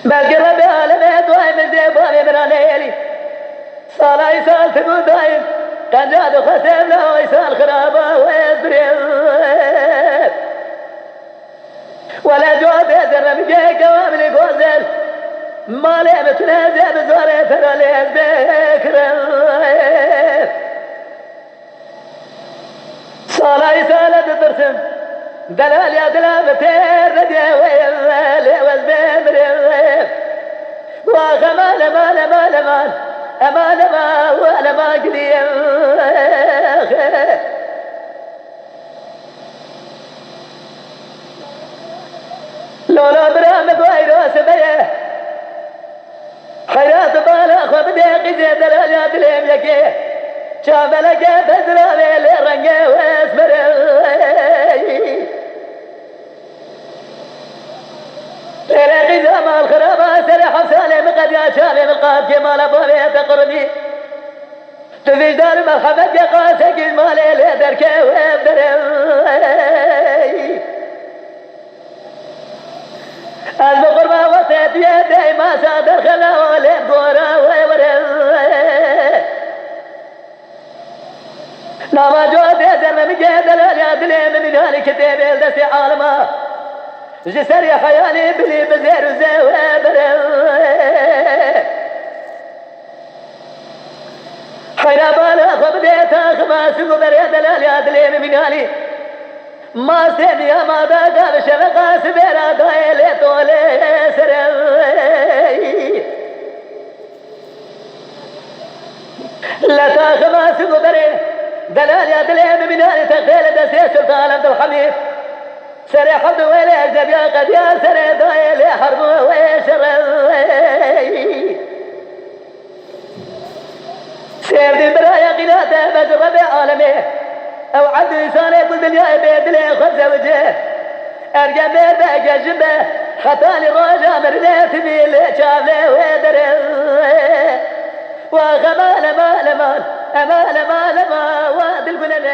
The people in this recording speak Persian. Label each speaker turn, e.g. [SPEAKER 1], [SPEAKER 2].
[SPEAKER 1] بالقرب يا لبيت واي من زيبابي من عليلي صار يسال تبو دايم كان جاد خسم له يسال خرابه ويزبريب ولا جواد يزر بجيك واملي قوزل ما لعبت نازع بزوري ترى ليز بكرم صار يسال تترسم دلال يا دلابتين ردي ويلي وزبريب وغمال مال مال مال أمان ما ولا ما قديم لولا برامج ويروس بيه خيرات بالا خذ ديقي زي درجات ليم يكي شاف لك بزرا ليلي رنجي واسمر ترقي زمان خرابات سرح سالم قد يا شالم القاب كمال ابوي تقربي تفيش دار مرحبا قاسك المالي لدرك وابدر المقربة وسيت يدي ما صادر خلا ولا بورا وورا نما جود يزر من جدل يا دليم من هالي كتاب الدسي عالمه جسر يا خيالي بلي بزير وزوابر خير بالا خبديتا خماس قبر يا دلال يا دليم من هالي ما سيني يا ما دادا بشفقا سبيرا دايلي طولي سري لا تاخماس قبر دلال يا دليم من هالي تخيل دسي سلطان عبد الحميد سري حمد ويلي أجزب يا قد يا سري دويلي حرب ويشر سير دي برايا قناته بزرب عالمي أو عبد لساني قل دنيا بيد لي خبز وجه أرجع بير بقى جنبه خطالي روجا مرليت ميلي شافلي ويدر وغمال مال مال أمال مال ما واد القلل